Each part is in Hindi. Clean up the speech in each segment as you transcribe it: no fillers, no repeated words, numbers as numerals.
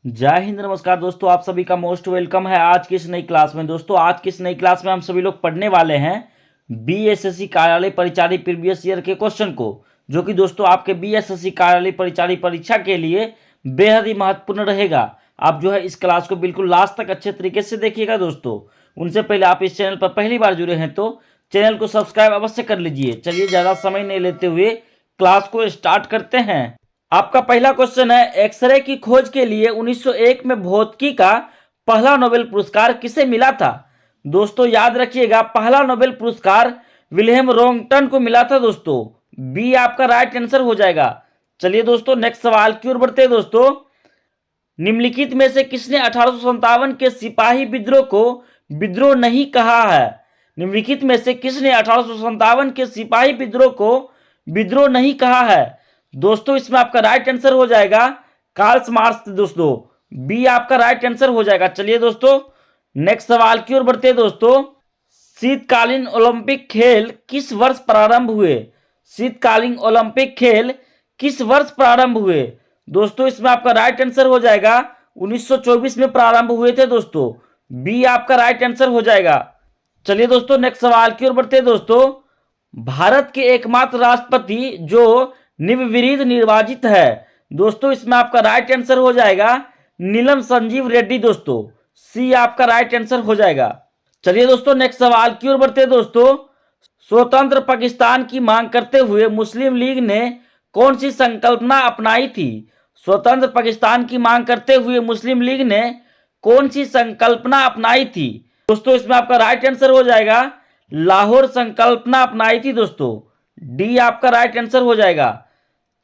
जय हिंद, नमस्कार दोस्तों। आप सभी का मोस्ट वेलकम है आज की इस नई क्लास में। दोस्तों आज की इस नई क्लास में हम सभी लोग पढ़ने वाले हैं बीएसएससी कार्यालय परिचारी प्रीवियस ईयर के क्वेश्चन को, जो कि दोस्तों आपके बीएसएससी कार्यालय परिचारी परीक्षा के लिए बेहद ही महत्वपूर्ण रहेगा। आप जो है इस क्लास को बिल्कुल लास्ट तक अच्छे तरीके से देखिएगा। दोस्तों उनसे पहले आप इस चैनल पर पहली बार जुड़े हैं तो चैनल को सब्सक्राइब अवश्य कर लीजिए। चलिए ज़्यादा समय नहीं लेते हुए क्लास को स्टार्ट करते हैं। आपका पहला क्वेश्चन है, एक्सरे की खोज के लिए 1901 में भौतिकी का पहला नोबेल पुरस्कार किसे मिला था? दोस्तों याद रखिएगा, पहला नोबेल पुरस्कार विलियम रॉन्गटन को मिला था। दोस्तों बी आपका राइट आंसर हो जाएगा। चलिए दोस्तों नेक्स्ट सवाल की ओर बढ़ते हैं। दोस्तों निम्नलिखित में से किसने 1857 के सिपाही विद्रोह को विद्रोह नहीं कहा है? निम्नलिखित में से किसने 1857 के सिपाही विद्रोह को विद्रोह नहीं कहा है? दोस्तों इसमें आपका राइट आंसर हो जाएगा कार्ल मार्क्स। दोस्तों बी आपका राइट आंसर हो जाएगा। चलिए दोस्तों नेक्स्ट सवाल की ओर बढ़ते हैं। दोस्तों शीतकालीन ओलंपिक खेल किस वर्ष प्रारंभ हुए? शीतकालीन ओलंपिक खेल किस वर्ष प्रारंभ हुए? दोस्तों इसमें आपका राइट आंसर हो जाएगा 1924 में प्रारंभ हुए थे। दोस्तों बी आपका राइट आंसर हो जाएगा। चलिए दोस्तों नेक्स्ट सवाल की ओर बढ़ते हैं। दोस्तों भारत के एकमात्र राष्ट्रपति जो निर्विरोध निर्वाचित है, दोस्तों इसमें आपका राइट आंसर हो जाएगा नीलम संजीव रेड्डी। दोस्तों सी आपका राइट आंसर हो जाएगा। चलिए दोस्तों नेक्स्ट सवाल की ओर बढ़ते हैं। दोस्तों स्वतंत्र पाकिस्तान की मांग करते हुए मुस्लिम लीग ने कौन सी संकल्पना अपनाई थी? स्वतंत्र पाकिस्तान की मांग करते हुए मुस्लिम लीग ने कौन सी संकल्पना अपनाई थी? दोस्तों इसमें आपका राइट आंसर हो जाएगा लाहौर संकल्पना अपनाई थी। दोस्तों डी आपका राइट आंसर हो जाएगा।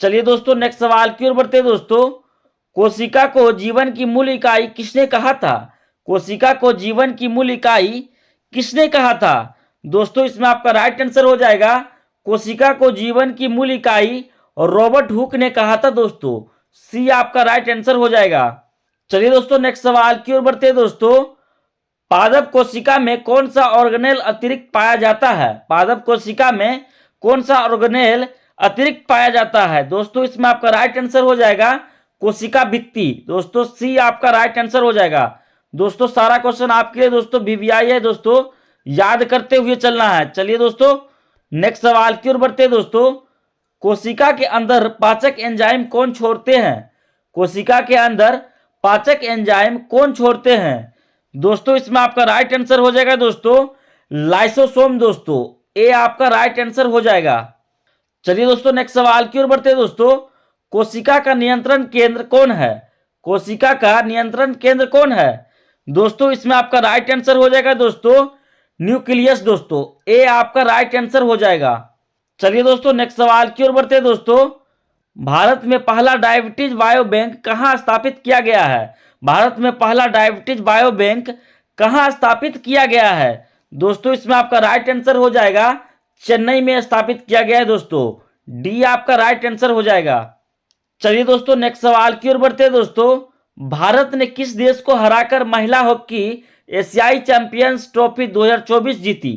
चलिए दोस्तों नेक्स्ट सवाल की ओर बढ़ते हैं। दोस्तों कोशिका को जीवन की मूल इकाई किसने कहा था? कोशिका को जीवन की मूल इकाई किसने कहा था? दोस्तों इसमें आपका राइट आंसर हो जाएगा कोशिका को जीवन की मूल इकाई रॉबर्ट हुक ने कहा था। दोस्तों सी आपका राइट आंसर हो जाएगा। चलिए दोस्तों नेक्स्ट सवाल की ओर बढ़ते हैं। दोस्तों पादप कोशिका में कौन सा ऑर्गेनेल अतिरिक्त पाया जाता है? पादप कोशिका में कौन सा ऑर्गेनेल अतिरिक्त पाया जाता है? दोस्तों इसमें आपका राइट आंसर हो जाएगा कोशिका भित्ति। दोस्तों सी आपका राइट आंसर हो जाएगा। दोस्तों सारा क्वेश्चन आपके लिए दोस्तों वीवीआई है। दोस्तों याद करते हुए चलना है। चलिए दोस्तों नेक्स्ट सवाल की ओर बढ़ते हैं। दोस्तों कोशिका के अंदर पाचक एंजाइम कौन छोड़ते हैं? कोशिका के अंदर पाचक एंजाइम कौन छोड़ते हैं? दोस्तों इसमें आपका राइट आंसर हो जाएगा दोस्तों लाइसोसोम। दोस्तों ए आपका राइट आंसर हो जाएगा। चलिए दोस्तों नेक्स्ट सवाल की ओर बढ़ते हैं। दोस्तों कोशिका का नियंत्रण केंद्र कौन है? कोशिका का नियंत्रण केंद्र कौन है? दोस्तों इसमें आपका राइट आंसर हो जाएगा दोस्तों न्यूक्लियस। दोस्तों ए आपका राइट आंसर हो जाएगा। चलिए दोस्तों नेक्स्ट सवाल की ओर बढ़ते हैं। दोस्तों भारत में पहला डायबिटीज बायो बैंक कहाँ स्थापित किया गया है? भारत में पहला डायबिटीज बायो बैंक कहाँ स्थापित किया गया है? दोस्तों इसमें आपका राइट आंसर हो जाएगा चेन्नई में स्थापित किया गया है। दोस्तों डी आपका राइट आंसर हो जाएगा। चलिए दोस्तों नेक्स्ट सवाल की ओर बढ़ते हैं। दोस्तों भारत ने किस देश को हराकर महिला हॉकी एशियाई चैंपियंस ट्रॉफी 2024 जीती?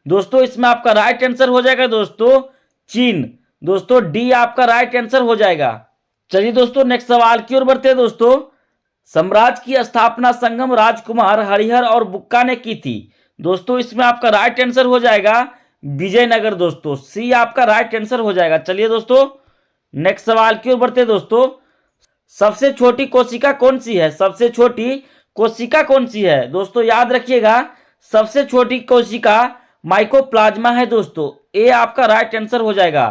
दोस्तों इसमें आपका राइट आंसर हो जाएगा दोस्तों चीन। दोस्तों डी आपका राइट आंसर हो जाएगा। चलिए दोस्तों नेक्स्ट सवाल की ओर बढ़ते हैं। दोस्तों साम्राज्य की स्थापना संगम राजकुमार हरिहर और बुक्का ने की थी। दोस्तों इसमें आपका राइट आंसर हो जाएगा विजयनगर। दोस्तों सी आपका राइट आंसर हो जाएगा। चलिए दोस्तों नेक्स्ट सवाल की ओर बढ़ते हैं। दोस्तों सबसे छोटी कोशिका कौन सी है? सबसे छोटी कोशिका कौन सी है? दोस्तों याद रखिएगा सबसे छोटी कोशिका माइकोप्लाज्मा है। दोस्तों ए आपका राइट आंसर हो जाएगा।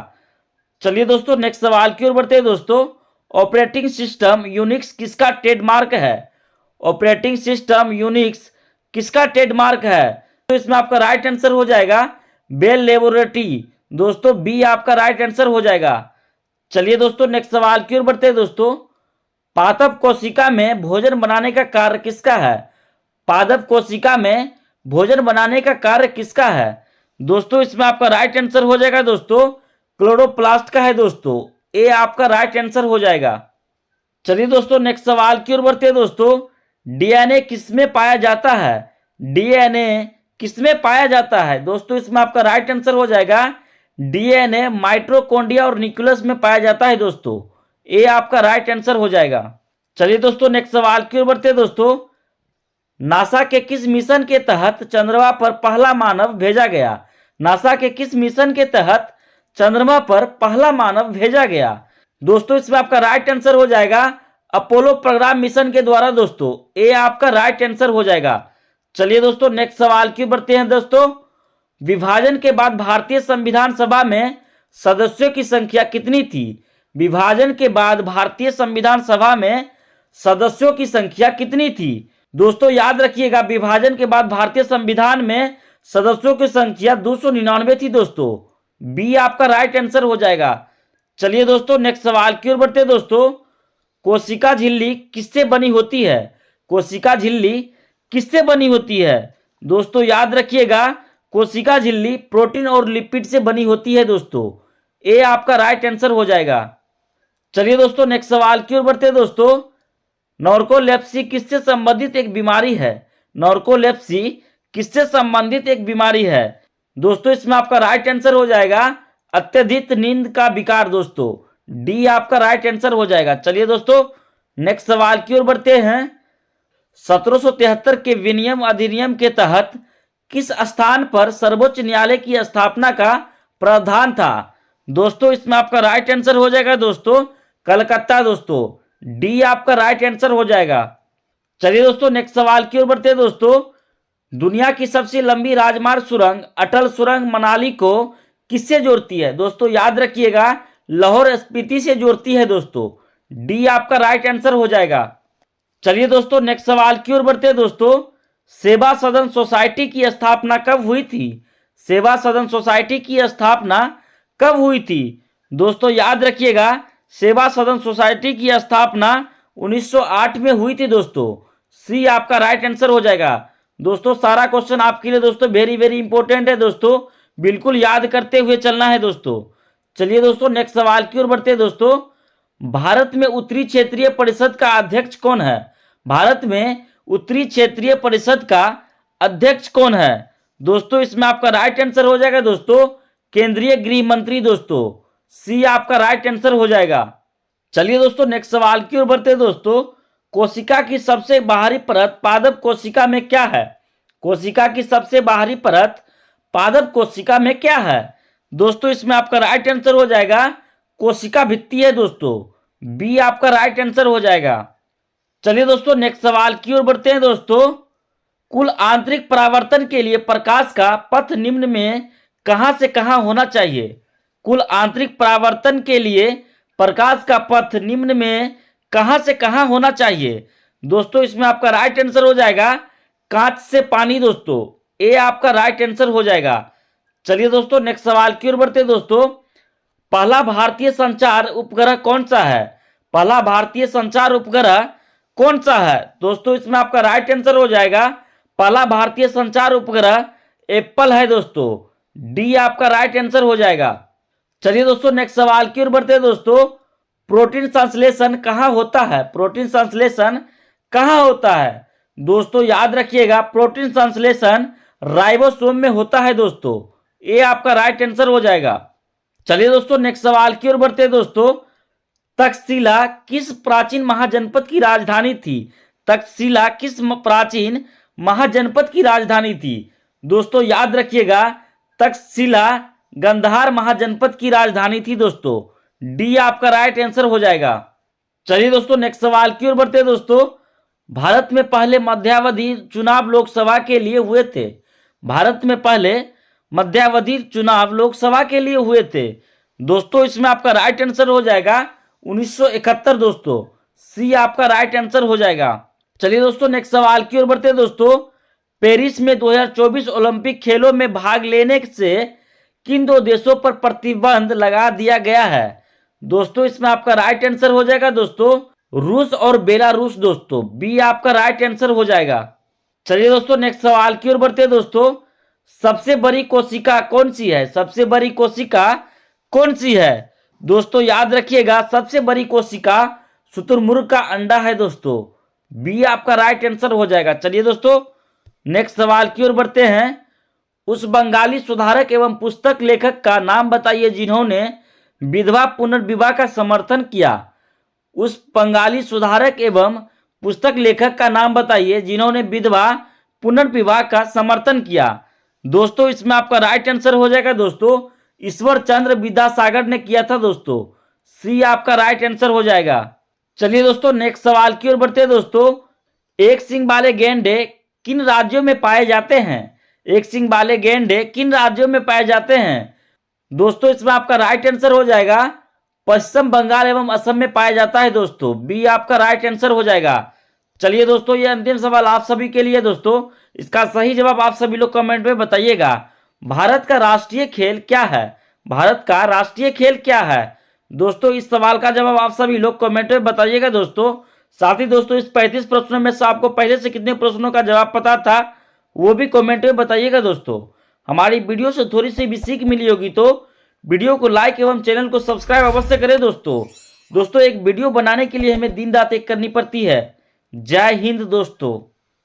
चलिए दोस्तों नेक्स्ट सवाल की ओर बढ़ते हैं। दोस्तों ऑपरेटिंग सिस्टम यूनिक्स किसका ट्रेडमार्क है? ऑपरेटिंग सिस्टम यूनिक्स किसका ट्रेडमार्क है? तो इसमें आपका राइट आंसर हो जाएगा बेल लेबोरेटरी। दोस्तों बी आपका राइट आंसर हो जाएगा। चलिए दोस्तों नेक्स्ट सवाल की ओर बढ़ते हैं। दोस्तों पादप कोशिका में भोजन बनाने का कार्य किसका है? पादप कोशिका में भोजन बनाने का कार्य किसका है? दोस्तों इसमें आपका राइट आंसर हो जाएगा दोस्तों क्लोरोप्लास्ट का है। दोस्तों ए आपका राइट आंसर हो जाएगा। चलिए दोस्तों नेक्स्ट सवाल की ओर बढ़ते हैं। दोस्तों डीएनए किसमें पाया जाता है? डीएनए किसमें पाया जाता है? दोस्तों इसमें आपका राइट आंसर हो जाएगा डीएनए माइटोकॉन्ड्रिया और न्यूक्लियस में पाया जाता है। दोस्तों ए आपका राइट आंसर हो जाएगा। चलिए दोस्तों नेक्स्ट सवाल की ओर बढ़ते हैं दोस्तों। नासा के किस मिशन के तहत चंद्रमा पर पहला मानव भेजा गया? नासा के किस मिशन के तहत चंद्रमा पर पहला मानव भेजा गया? दोस्तों इसमें आपका राइट आंसर हो जाएगा अपोलो प्रोग्राम मिशन के द्वारा दोस्तों, ये आपका राइट आंसर हो जाएगा। चलिए दोस्तों नेक्स्ट सवाल की बढ़ते हैं दोस्तों। विभाजन के बाद भारतीय संविधान सभा में सदस्यों की संख्या कितनी थी? विभाजन के बाद भारतीय संविधान सभा में सदस्यों की संख्या कितनी थी? दोस्तों याद रखिएगा, विभाजन के बाद भारतीय संविधान में सदस्यों की संख्या 299 थी दोस्तों। बी आपका राइट आंसर हो जाएगा। चलिए दोस्तों नेक्स्ट सवाल की ओर बढ़ते हैं दोस्तों। कोशिका झिल्ली किससे बनी होती है? कोशिका झिल्ली किससे बनी होती है? दोस्तों याद रखिएगा, कोशिका झिल्ली प्रोटीन और लिपिड से बनी होती है दोस्तों। ए आपका राइट आंसर हो जाएगा। चलिए दोस्तों नेक्स्ट सवाल की ओर बढ़ते हैं दोस्तों। नॉर्कोलेप्सी किससे संबंधित एक बीमारी है? नॉर्कोलेप्सी किससे संबंधित एक बीमारी है? दोस्तों इसमें आपका राइट आंसर हो जाएगा अत्यधिक नींद का विकार दोस्तों। डी आपका राइट आंसर हो जाएगा। चलिए दोस्तों नेक्स्ट सवाल की ओर बढ़ते हैं। 1773 के विनियम अधिनियम के तहत किस स्थान पर सर्वोच्च न्यायालय की स्थापना का प्रावधान था? दोस्तों इसमें आपका राइट आंसर हो जाएगा दोस्तों कलकत्ता दोस्तों। डी आपका राइट आंसर हो जाएगा। चलिए दोस्तों नेक्स्ट सवाल की ओर बढ़ते हैं दोस्तों। दुनिया की सबसे लंबी राजमार्ग सुरंग अटल सुरंग मनाली को किससे जोड़ती है? दोस्तों याद रखिएगा, लाहौर स्पीति से जोड़ती है दोस्तों। डी आपका राइट आंसर हो जाएगा। चलिए दोस्तों नेक्स्ट सवाल की ओर बढ़ते हैं दोस्तों। सेवा सदन सोसाइटी की स्थापना कब हुई थी? सेवा सदन सोसाइटी की स्थापना कब हुई थी? दोस्तों याद रखिएगा, सेवा सदन सोसाइटी की स्थापना 1908 में हुई थी दोस्तों। सी आपका राइट आंसर हो जाएगा। दोस्तों सारा क्वेश्चन आपके लिए दोस्तों वेरी वेरी इंपॉर्टेंट है दोस्तों, बिल्कुल याद करते हुए चलना है दोस्तों। चलिए दोस्तों नेक्स्ट सवाल की ओर बढ़ते हैं दोस्तों। भारत में उत्तरी क्षेत्रीय परिषद का अध्यक्ष कौन है? भारत में उत्तरी क्षेत्रीय परिषद का अध्यक्ष कौन है? दोस्तों इसमें आपका राइट आंसर हो जाएगा दोस्तों केंद्रीय गृह मंत्री दोस्तों। सी आपका राइट आंसर हो जाएगा। चलिए दोस्तों नेक्स्ट सवाल की ओर बढ़ते हैं दोस्तों। कोशिका की सबसे बाहरी परत पादप कोशिका में क्या है? कोशिका की सबसे बाहरी परत पादप कोशिका में क्या है? दोस्तों इसमें आपका राइट आंसर हो जाएगा कोशिका भित्ति है दोस्तों। बी आपका राइट आंसर हो जाएगा। चलिए दोस्तों नेक्स्ट सवाल की ओर बढ़ते हैं दोस्तों। कुल आंतरिक परावर्तन के लिए प्रकाश का पथ निम्न में कहां से कहां होना चाहिए? कुल आंतरिक परावर्तन के लिए प्रकाश का पथ निम्न में कहां से कहां होना चाहिए? दोस्तों इसमें आपका राइट आंसर हो जाएगा कांच से पानी दोस्तों। ए आपका राइट आंसर हो जाएगा। चलिए दोस्तों नेक्स्ट सवाल की ओर बढ़ते हैं दोस्तों। पहला भारतीय संचार उपग्रह कौन सा है? पहला भारतीय संचार उपग्रह कौन सा है? दोस्तों इसमें आपका राइट आंसर हो जाएगा पहला भारतीय संचार उपग्रह एप्पल है दोस्तों। डी आपका राइट आंसर हो जाएगा। चलिए दोस्तों नेक्स्ट सवाल की ओर बढ़ते हैं दोस्तों। प्रोटीन संश्लेषण कहाँ होता है? प्रोटीन संश्लेषण कहाँ होता है? दोस्तों याद रखिएगा, प्रोटीन संश्लेषण राइबोसोम में होता है दोस्तों। ये आपका राइट आंसर हो जाएगा। चलिए दोस्तों नेक्स्ट सवाल की ओर बढ़ते हैं दोस्तों। तक्षशिला किस प्राचीन महाजनपद की राजधानी थी? तक्षशिला किस प्राचीन महाजनपद की राजधानी थी? दोस्तों याद रखिएगा, तक्षशिला गंधार महाजनपद की राजधानी थी दोस्तों। डी आपका राइट आंसर हो जाएगा। चलिए दोस्तों नेक्स्ट सवाल की ओर बढ़ते हैं दोस्तों। भारत में पहले मध्यावधि चुनाव लोकसभा के लिए हुए थे। भारत में पहले मध्यावधि चुनाव लोकसभा के लिए हुए थे। दोस्तों इसमें आपका राइट आंसर हो जाएगा 1971 दोस्तों। सी आपका राइट आंसर हो जाएगा। चलिए दोस्तों नेक्स्ट सवाल की ओर बढ़ते हैं दोस्तों। पेरिस में 2024 ओलंपिक खेलों में भाग लेने से किन दो देशों पर प्रतिबंध लगा दिया गया है? दोस्तों इसमें आपका राइट आंसर हो जाएगा दोस्तों रूस और बेलारूस दोस्तों। बी आपका राइट आंसर हो जाएगा। चलिए दोस्तों नेक्स्ट सवाल की ओर बढ़ते हैं दोस्तों। सबसे बड़ी कोशिका कौन सी है? सबसे बड़ी कोशिका कौन सी है? दोस्तों याद रखिएगा, सबसे बड़ी कोशिका शुतुरमुर्ग का अंडा है दोस्तों। बी आपका राइट आंसर हो जाएगा। चलिए दोस्तों नेक्स्ट सवाल की ओर बढ़ते हैं। उस बंगाली सुधारक एवं पुस्तक लेखक का नाम बताइए जिन्होंने विधवा पुनर्विवाह का समर्थन किया। उस बंगाली सुधारक एवं पुस्तक लेखक का नाम बताइए जिन्होंने विधवा पुनर्विवाह का समर्थन किया। दोस्तों इसमें आपका राइट आंसर हो जाएगा दोस्तों ईश्वर चंद्र विद्यासागर ने किया था दोस्तों। सी आपका राइट आंसर हो जाएगा। चलिए दोस्तों नेक्स्ट सवाल की ओर बढ़ते हैं दोस्तों। एक सींग वाले गैंडे किन राज्यों में पाए जाते हैं? एक सींग वाले गैंडे किन राज्यों में पाए जाते हैं? दोस्तों इसमें आपका राइट आंसर हो जाएगा पश्चिम बंगाल एवं असम में पाया जाता है दोस्तों। बी आपका राइट आंसर हो जाएगा। चलिए दोस्तों ये अंतिम सवाल आप सभी के लिए दोस्तों, इसका सही जवाब आप सभी लोग कमेंट में बताइएगा। भारत का राष्ट्रीय खेल क्या है? भारत का राष्ट्रीय खेल क्या है? दोस्तों इस सवाल का जवाब आप सभी लोग कमेंट में बताइएगा दोस्तों। साथ ही दोस्तों इस 35 प्रश्नों में से आपको पहले से कितने प्रश्नों का जवाब पता था वो भी कमेंट में बताइएगा दोस्तों। हमारी वीडियो से थोड़ी सी भी सीख मिली होगी तो वीडियो को लाइक एवं चैनल को सब्सक्राइब अवश्य करें दोस्तों। एक वीडियो बनाने के लिए हमें दिन रात एक करनी पड़ती है। जय हिंद दोस्तों।